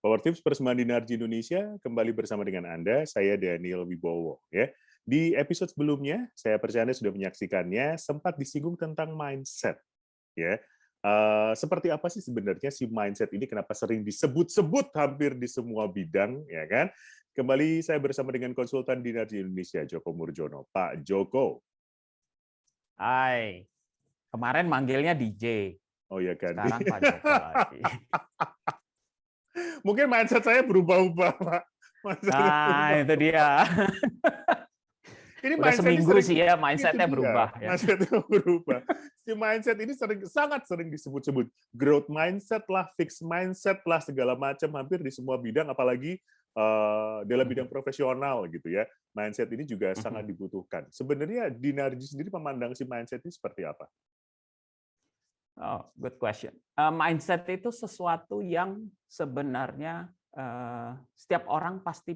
Power Tips Persembahan Dinarji Indonesia kembali bersama dengan Anda, saya Daniel Wibowo. Ya. Di episode sebelumnya, saya percaya Anda sudah menyaksikannya, sempat disinggung tentang mindset. Ya. Seperti apa sih sebenarnya si mindset ini, kenapa sering disebut-sebut hampir di semua bidang, ya kan? Kembali saya bersama dengan konsultan Dinarji Indonesia, Joko Murjono. Pak Joko. Hai, kemarin manggilnya DJ, Oh ya ganti. sekarang Pak Joko lagi. Mungkin mindset saya berubah-ubah, Pak. Nah, itu dia. Ini Udah mindset ini seminggu sering, sih ya, itu mindsetnya dia, berubah. Ya. mindsetnya berubah. Si mindset ini sangat sering disebut-sebut. Growth mindset lah, fixed mindset lah, segala macam, hampir di semua bidang, apalagi dalam bidang profesional gitu ya. Mindset ini juga sangat dibutuhkan. Sebenarnya Dinarji sendiri memandang si mindset ini seperti apa? Oh, good question. Mindset itu sesuatu yang sebenarnya setiap orang pasti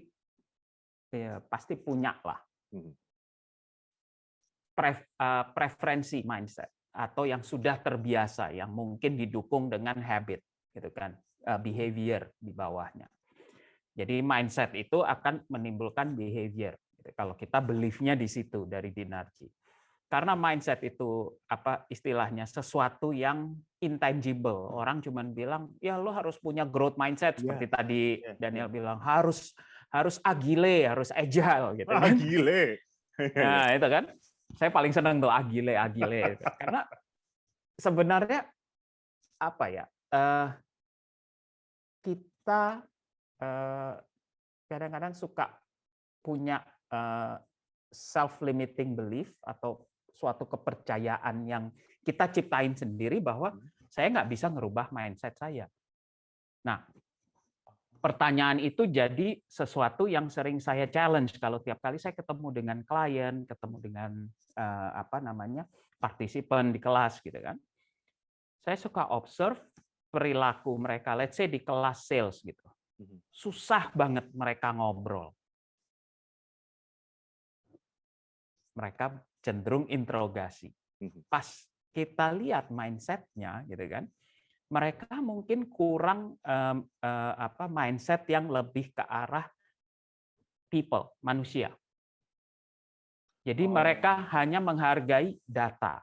punya lah. Preferensi mindset atau yang sudah terbiasa, yang mungkin didukung dengan habit, gitu kan, behavior di bawahnya. Jadi mindset itu akan menimbulkan behavior. Kalau kita belief-nya di situ dari Dinarji. Karena mindset itu apa istilahnya sesuatu yang intangible. Orang cuma bilang ya lo harus punya growth mindset seperti tadi Daniel bilang harus agile, harus agile gitu kan. Agile. Nah, itu kan. Saya paling senang tuh agile. Karena sebenarnya apa ya? Kita kadang-kadang suka punya self-limiting belief atau suatu kepercayaan yang kita ciptain sendiri bahwa saya nggak bisa ngerubah mindset saya. Nah, pertanyaan itu jadi sesuatu yang sering saya challenge kalau tiap kali saya ketemu dengan klien, ketemu dengan partisipan di kelas gitu kan. Saya suka observe perilaku mereka, let's say di kelas sales gitu. Susah banget mereka ngobrol. Mereka cenderung interogasi. Pas kita lihat mindset-nya gitu kan, mereka mungkin kurang mindset yang lebih ke arah people, manusia. Jadi mereka hanya menghargai data.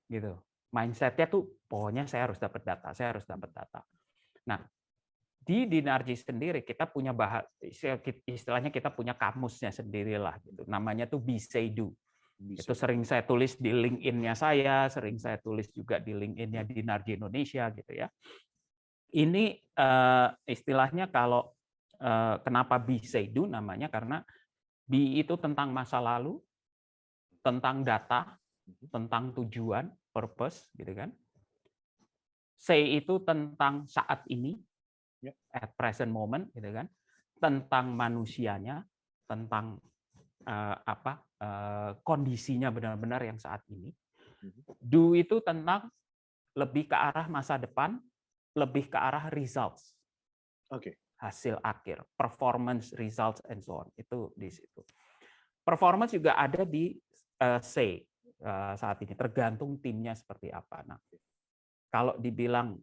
Gitu. Mindset-nya tuh pokoknya saya harus dapat data, saya harus dapat data. Nah, di Dinarji sendiri kita punya istilahnya kita punya kamusnya sendirilah gitu. Namanya tuh Be Say Do. Itu sering saya tulis di LinkedIn-nya saya, sering saya tulis juga di LinkedIn-nya Dinarji Indonesia gitu ya. Ini istilahnya kalau kenapa Be Say Do namanya karena Be itu tentang masa lalu, tentang data, tentang tujuan, purpose gitu kan. Say itu tentang saat ini, at present moment gitu kan. Tentang manusianya, tentang kondisinya benar-benar yang saat ini. Do itu tentang lebih ke arah masa depan, lebih ke arah results. Hasil akhir, performance, results, and so on. Itu di situ. Performance juga ada di say saat ini, tergantung timnya seperti apa. Nah, kalau dibilang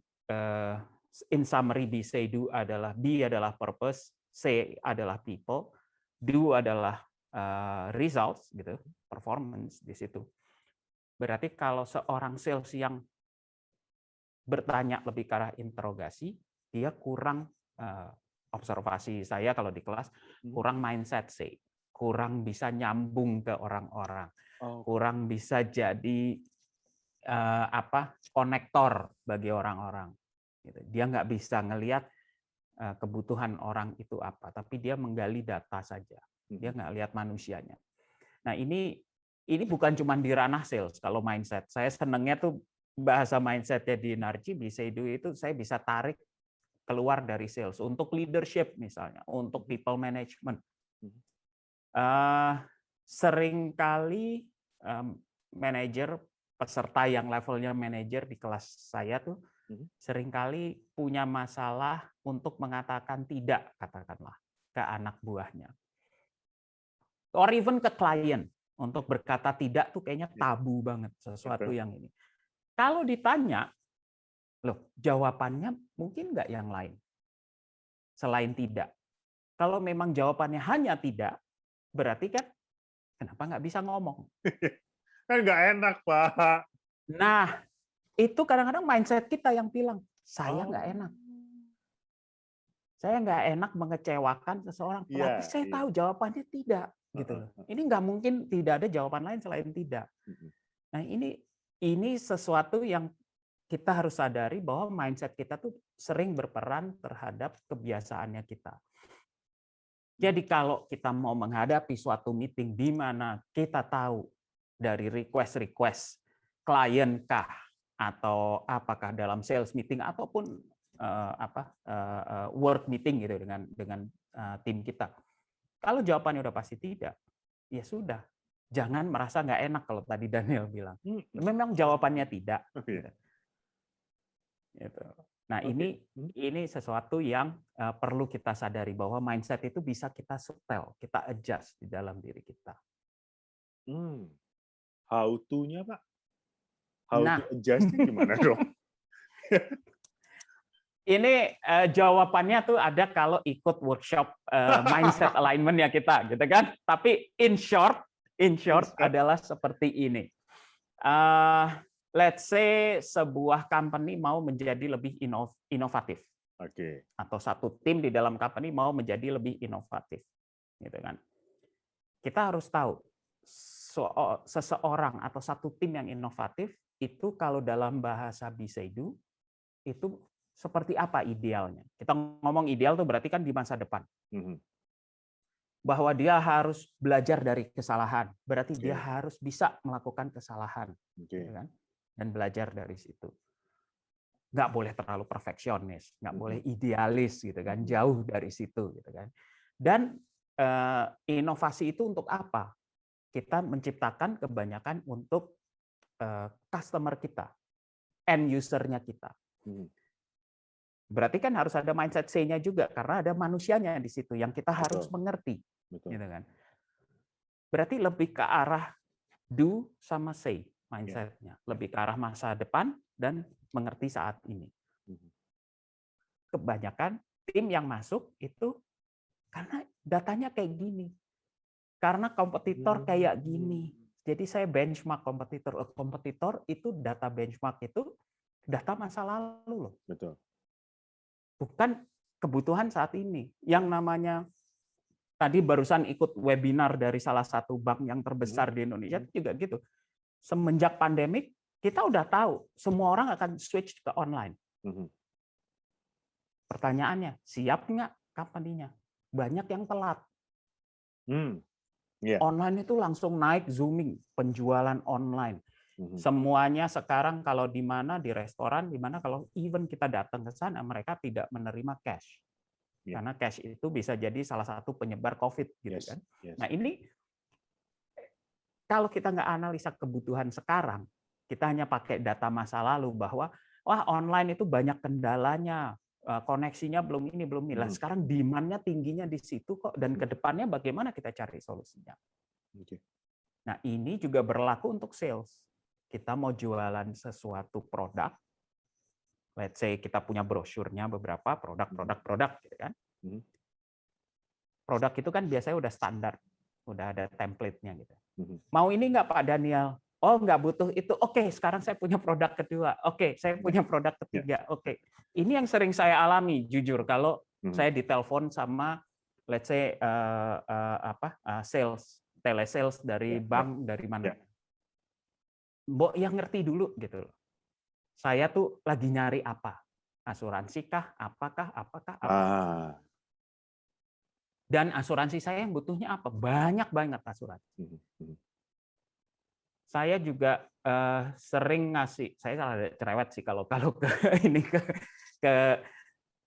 in summary, Be Say Do adalah Be adalah purpose, Say adalah people, Do adalah results gitu, performance di situ. Berarti kalau seorang sales yang bertanya lebih ke arah interogasi, dia kurang observasi saya kalau di kelas kurang mindset say, kurang bisa nyambung ke orang-orang, kurang bisa jadi konektor bagi orang-orang. Dia nggak bisa ngelihat kebutuhan orang itu apa, tapi dia menggali data saja. Dia nggak lihat manusianya. Nah ini bukan cuma di ranah sales kalau mindset. Saya senangnya tuh bahasa mindsetnya di Dinarji, Be Say Do itu saya bisa tarik keluar dari sales untuk leadership misalnya, untuk people management. Seringkali manajer peserta yang levelnya manajer di kelas saya tuh seringkali punya masalah untuk mengatakan tidak, katakanlah, ke anak buahnya. Or even ke klien. Untuk berkata tidak tuh kayaknya tabu banget, sesuatu yang ini. Kalau ditanya, loh jawabannya mungkin nggak yang lain? selain tidak? Kalau memang jawabannya hanya tidak, berarti kan kenapa nggak bisa ngomong? Kan nggak enak, Pak. Nah, itu kadang-kadang mindset kita yang bilang, saya nggak Oh. enak. Saya nggak enak mengecewakan seseorang, tapi Iya, saya iya. tahu jawabannya tidak, gitu loh. Ini nggak mungkin tidak ada jawaban lain selain tidak. Nah, ini sesuatu yang kita harus sadari bahwa mindset kita tuh sering berperan terhadap kebiasaannya kita. Jadi kalau kita mau menghadapi suatu meeting di mana kita tahu dari request klien kah atau apakah dalam sales meeting ataupun work meeting gitu dengan tim kita. Kalau jawabannya udah pasti tidak, ya sudah. Jangan merasa nggak enak kalau tadi Daniel bilang. Memang jawabannya tidak. Gitu. Nah, ini sesuatu yang perlu kita sadari bahwa mindset itu bisa kita setel, kita adjust di dalam diri kita. How to-nya, Pak? How to Nah, adjust-nya gimana dong? ini jawabannya tuh ada kalau ikut workshop mindset alignment ya kita, gitu kan? Tapi in short adalah seperti ini. Let's say sebuah company mau menjadi lebih inovatif. Oke. Atau satu tim di dalam company mau menjadi lebih inovatif, gitu kan? Kita harus tahu seseorang atau satu tim yang inovatif itu kalau dalam bahasa Biseidu itu seperti apa idealnya? Kita ngomong ideal tuh berarti kan di masa depan. Bahwa dia harus belajar dari kesalahan, berarti dia harus bisa melakukan kesalahan, gitu kan? Dan belajar dari situ. Nggak boleh terlalu perfeksionis, nggak boleh idealis, gitu kan? Jauh dari situ, gitu kan? Dan inovasi itu untuk apa? Kita menciptakan kebanyakan untuk customer kita, end user-nya kita. Berarti kan harus ada mindset C-nya juga karena ada manusianya di situ yang kita harus mengerti. Gitu kan. Berarti lebih ke arah do sama say mindset-nya, lebih ke arah masa depan dan mengerti saat ini. Kebanyakan tim yang masuk itu karena datanya kayak gini. Karena kompetitor kayak gini. Jadi saya benchmark kompetitor. Kompetitor itu data benchmark itu data masa lalu loh. Betul. Bukan kebutuhan saat ini. Yang namanya tadi barusan ikut webinar dari salah satu bank yang terbesar di Indonesia itu juga gitu. Semenjak pandemik kita udah tahu semua orang akan switch ke online. Pertanyaannya, siap nggak company-nya? Banyak yang telat. Online itu langsung naik zooming, penjualan online. Semuanya sekarang kalau di mana di restoran, di mana kalau even kita datang ke sana mereka tidak menerima cash. Karena cash itu bisa jadi salah satu penyebar COVID gitu kan. Nah, ini kalau kita nggak analisa kebutuhan sekarang, kita hanya pakai data masa lalu bahwa wah online itu banyak kendalanya, koneksinya belum ini belum ini. Sekarang demand-nya tingginya di situ kok dan ke depannya bagaimana kita cari solusinya. Nah, ini juga berlaku untuk sales. Kita mau jualan sesuatu produk, let's say kita punya brosurnya beberapa produk gitu kan. Produk itu kan biasanya udah standar, udah ada template-nya gitu. Mau ini nggak Pak Daniel? Oh, nggak butuh itu. Oke, sekarang saya punya produk kedua. Oke, saya punya produk ketiga. Oke. Ini yang sering saya alami, jujur. Kalau saya ditelepon sama, let's say, sales, telesales dari bank, dari mana. Mbok yang ngerti dulu, gitu loh. Saya tuh lagi nyari apa? Asuransi kah? Apakah? Dan asuransi saya yang butuhnya apa? Banyak banget asuransi. Saya juga sering ngasih, saya salah cerewet sih kalau ke ini ke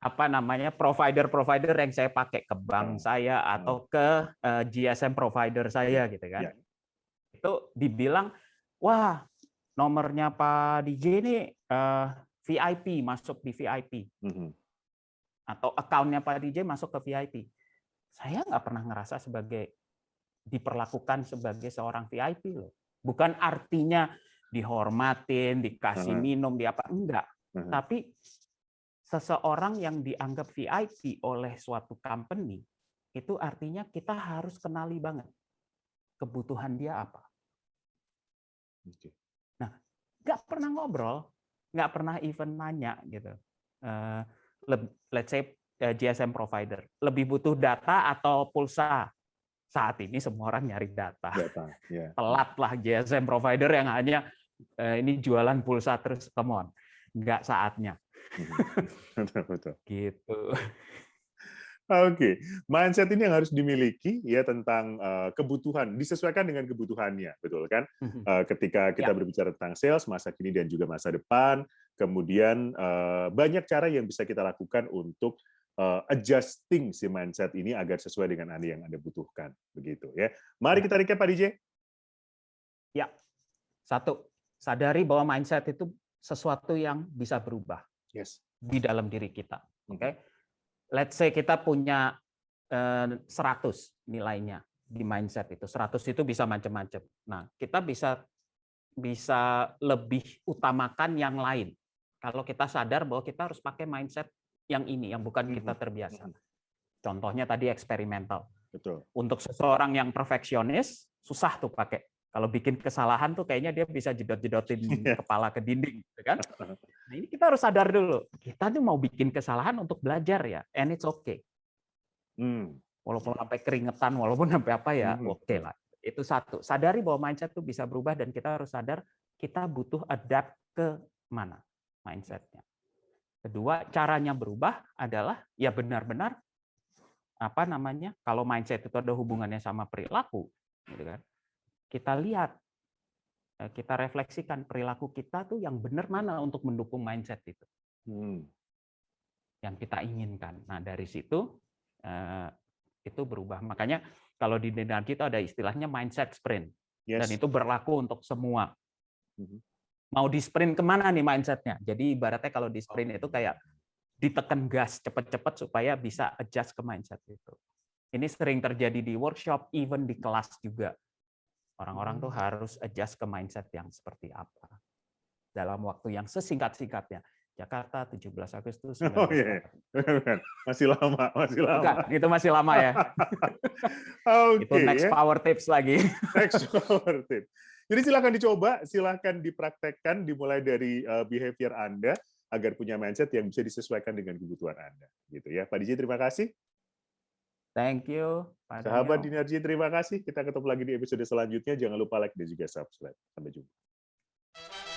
apa namanya provider yang saya pakai ke bank saya atau ke GSM provider saya gitu kan. Itu dibilang, wah nomornya Pak DJ ini VIP, masuk di VIP. Atau account-nya Pak DJ masuk ke VIP. Saya nggak pernah ngerasa diperlakukan sebagai seorang VIP loh. Bukan artinya dihormatin, dikasih minum, di apa, enggak. Tapi seseorang yang dianggap VIP oleh suatu company, itu artinya kita harus kenali banget kebutuhan dia apa. Nah, nggak pernah ngobrol, nggak pernah even nanya gitu. Let's say GSM provider lebih butuh data atau pulsa. Saat ini semua orang nyari data. Yeah. Telatlah GSM provider yang hanya ini jualan pulsa terus, come on, nggak saatnya. Betul. Gitu. Oke, mindset ini yang harus dimiliki ya tentang kebutuhan, disesuaikan dengan kebutuhannya, betul kan? Ketika kita berbicara tentang sales masa kini dan juga masa depan, kemudian banyak cara yang bisa kita lakukan untuk adjusting si mindset ini agar sesuai dengan yang Anda butuhkan, begitu ya. Mari kita recap, Pak DJ. Ya, satu, sadari bahwa mindset itu sesuatu yang bisa berubah di dalam diri kita. Oke. Let's say kita punya 100 nilainya di mindset itu. 100 itu bisa macam-macam. Nah, kita bisa lebih utamakan yang lain. Kalau kita sadar bahwa kita harus pakai mindset yang ini, yang bukan kita terbiasa. Contohnya tadi eksperimental. Betul. Untuk seseorang yang perfeksionis, susah tuh pakai. Kalau bikin kesalahan tuh kayaknya dia bisa jedot-jedotin kepala ke dinding, gitu kan? Nah, ini kita harus sadar dulu. Kita tuh mau bikin kesalahan untuk belajar ya, and it's okay. Walaupun sampai keringetan, walaupun sampai apa ya, oke lah. Itu satu. Sadari bahwa mindset tuh bisa berubah dan kita harus sadar kita butuh adapt ke mana mindsetnya. Kedua, caranya berubah adalah ya benar-benar apa namanya? Kalau mindset itu ada hubungannya sama perilaku, gitu kan? Kita lihat, kita refleksikan perilaku kita tuh yang benar mana untuk mendukung mindset itu. Yang kita inginkan. Nah, dari situ itu berubah. Makanya kalau di Dinarji itu ada istilahnya mindset sprint. Dan itu berlaku untuk semua. Mau di sprint kemana nih mindsetnya? Jadi ibaratnya kalau di sprint itu kayak ditekan gas cepat-cepat supaya bisa adjust ke mindset itu. Ini sering terjadi di workshop, even di kelas juga. Orang-orang tuh harus adjust ke mindset yang seperti apa. Dalam waktu yang sesingkat-singkatnya. Jakarta 17 Agustus 1945. Masih lama. Bukan, itu masih lama ya. Itu next power tips lagi. Next power tips. Jadi silakan dicoba, silakan dipraktekkan, dimulai dari behavior Anda agar punya mindset yang bisa disesuaikan dengan kebutuhan Anda. Gitu ya, Pak DJ, terima kasih. Thank you, Pak Sahabat Dinarji, terima kasih. Kita ketemu lagi di episode selanjutnya. Jangan lupa like dan juga subscribe. Sampai jumpa.